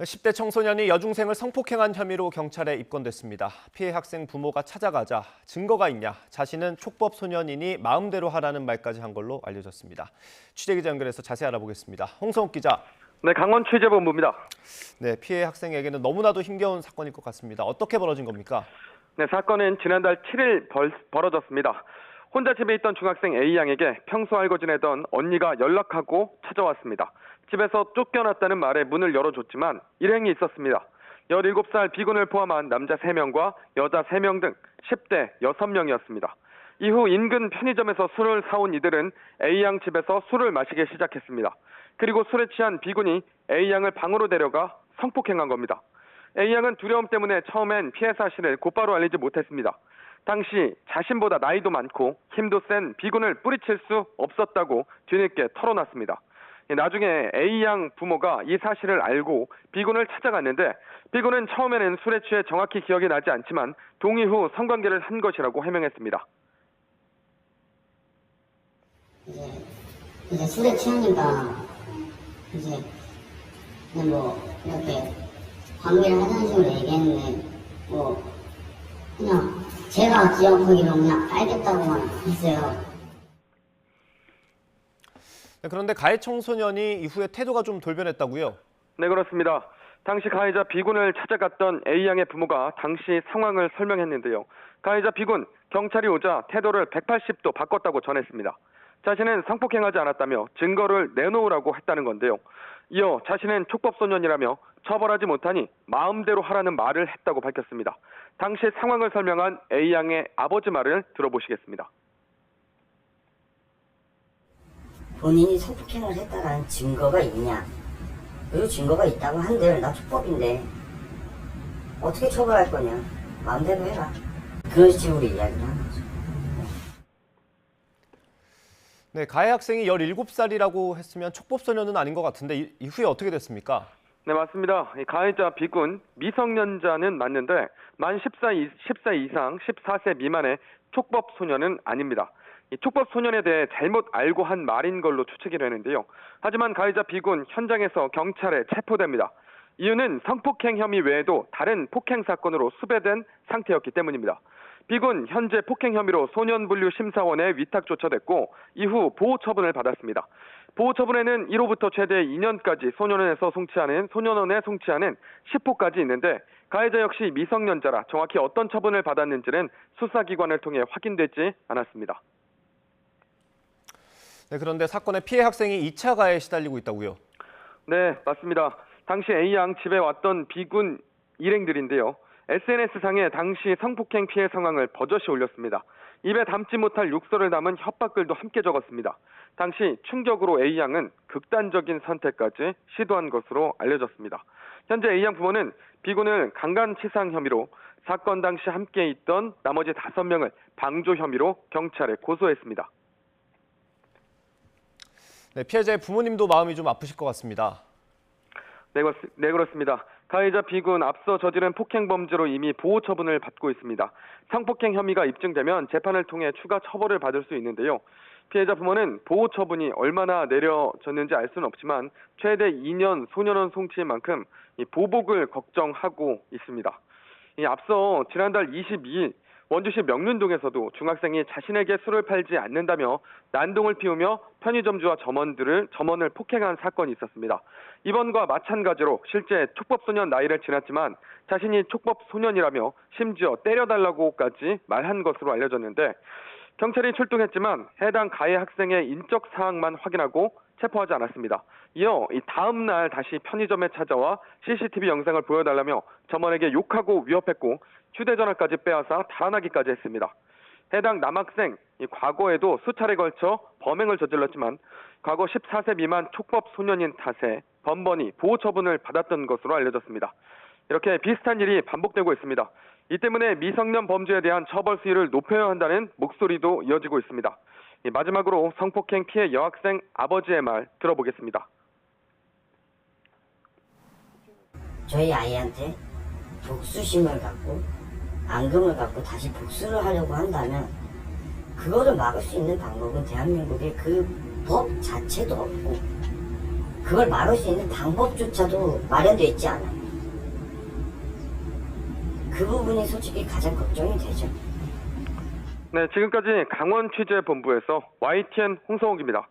10대 청소년이 여중생을 성폭행한 혐의로 경찰에 입건됐습니다. 피해 학생 부모가 찾아가자 증거가 있냐, 자신은 촉법 소년이니 마음대로 하라는 말까지 한 걸로 알려졌습니다. 취재기자 연결해서 자세히 알아보겠습니다. 홍성욱 기자. 네, 강원 취재본부입니다. 네, 피해 학생에게는 너무나도 힘겨운 사건일 것 같습니다. 어떻게 벌어진 겁니까? 네, 사건은 지난달 7일 벌어졌습니다. 혼자 집에 있던 중학생 A양에게 평소 알고 지내던 언니가 연락하고 찾아왔습니다. 집에서 쫓겨났다는 말에 문을 열어줬지만 일행이 있었습니다. 17살 B군을 포함한 남자 3명과 여자 3명 등 10대 6명이었습니다. 이후 인근 편의점에서 술을 사온 이들은 A양 집에서 술을 마시기 시작했습니다. 그리고 술에 취한 B군이 A양을 방으로 데려가 성폭행한 겁니다. A양은 두려움 때문에 처음엔 피해 사실을 곧바로 알리지 못했습니다. 당시 자신보다 나이도 많고 힘도 센 B군을 뿌리칠 수 없었다고 뒤늦게 털어놨습니다. 나중에 A양 부모가 이 사실을 알고 B군을 찾아갔는데 B군은 처음에는 술에 취해 정확히 기억이 나지 않지만 동의 후 성관계를 한 것이라고 해명했습니다. 이제 술에 취하니까 이제 그냥 뭐 이렇게 관계를 하자는 식으로 얘기했는데 뭐 그냥 제가 기억하기로 그냥 알겠다고만 했어요. 네, 그런데 가해 청소년이 이후에 태도가 좀 돌변했다고요? 네, 그렇습니다. 당시 가해자 B군을 찾아갔던 A양의 부모가 당시 상황을 설명했는데요. 가해자 B군, 경찰이 오자 태도를 180도 바꿨다고 전했습니다. 자신은 성폭행하지 않았다며 증거를 내놓으라고 했다는 건데요. 이어 자신은 촉법소년이라며 처벌하지 못하니 마음대로 하라는 말을 했다고 밝혔습니다. 당시 상황을 설명한 A양의 아버지 말을 들어보시겠습니다. 본인이 성폭행을 했다는 증거가 있냐? 그리고 증거가 있다고 한들 나 촉법인데 어떻게 처벌할 거냐? 마음대로 해라. 그런 식으로 이야기를 하는 거죠. 네, 가해 학생이 17살이라고 했으면 촉법소년은 아닌 것 같은데 이후에 어떻게 됐습니까? 네, 맞습니다. 가해자 B군, 미성년자는 맞는데 만 10세 이상 14세 미만의 촉법소년은 아닙니다. 이 촉법소년에 대해 잘못 알고 한 말인 걸로 추측이 되는데요. 하지만 가해자 B군 현장에서 경찰에 체포됩니다. 이유는 성폭행 혐의 외에도 다른 폭행 사건으로 수배된 상태였기 때문입니다. B군 현재 폭행 혐의로 소년분류심사원에 위탁 조처됐고 이후 보호처분을 받았습니다. 보호처분에는 1호부터 최대 2년까지 소년원에 송치하는 10호까지 있는데 가해자 역시 미성년자라 정확히 어떤 처분을 받았는지는 수사기관을 통해 확인되지 않았습니다. 네, 그런데 사건의 피해 학생이 2차 가해에 시달리고 있다고요? 네, 맞습니다. 당시 A양 집에 왔던 B군 일행들인데요. SNS상에 당시 성폭행 피해 상황을 버젓이 올렸습니다. 입에 담지 못할 욕설을 담은 협박글도 함께 적었습니다. 당시 충격으로 A양은 극단적인 선택까지 시도한 것으로 알려졌습니다. 현재 A양 부모는 B군을 강간치상 혐의로 사건 당시 함께 있던 나머지 5명을 방조 혐의로 경찰에 고소했습니다. 네, 피해자의 부모님도 마음이 좀 아프실 것 같습니다. 네, 그렇습니다. 가해자 B군 앞서 저지른 폭행 범죄로 이미 보호 처분을 받고 있습니다. 성폭행 혐의가 입증되면 재판을 통해 추가 처벌을 받을 수 있는데요. 피해자 부모는 보호 처분이 얼마나 내려졌는지 알 수는 없지만 최대 2년 소년원 송치인 만큼 보복을 걱정하고 있습니다. 앞서 지난달 22일 원주시 명륜동에서도 중학생이 자신에게 술을 팔지 않는다며 난동을 피우며 편의점주와 점원을 폭행한 사건이 있었습니다. 이번과 마찬가지로 실제 촉법소년 나이를 지났지만 자신이 촉법소년이라며 심지어 때려달라고까지 말한 것으로 알려졌는데 경찰이 출동했지만 해당 가해 학생의 인적 사항만 확인하고 체포하지 않았습니다. 이어 다음 날 다시 편의점에 찾아와 CCTV 영상을 보여달라며 점원에게 욕하고 위협했고 휴대전화까지 빼앗아 달아나기까지 했습니다. 해당 남학생 과거에도 수차례 걸쳐 범행을 저질렀지만 과거 14세 미만 촉법 소년인 탓에 번번이 보호 처분을 받았던 것으로 알려졌습니다. 이렇게 비슷한 일이 반복되고 있습니다. 이 때문에 미성년 범죄에 대한 처벌 수위를 높여야 한다는 목소리도 이어지고 있습니다. 마지막으로 성폭행 피해 여학생 아버지의 말 들어보겠습니다. 저희 아이한테 복수심을 갖고 앙금을 갖고 다시 복수를 하려고 한다면 그거를 막을 수 있는 방법은 대한민국에 그 법 자체도 없고 그걸 막을 수 있는 방법조차도 마련되어 있지 않아요. 그 부분이 솔직히 가장 걱정이 되죠. 네, 지금까지 강원 취재본부에서 YTN 홍성욱입니다.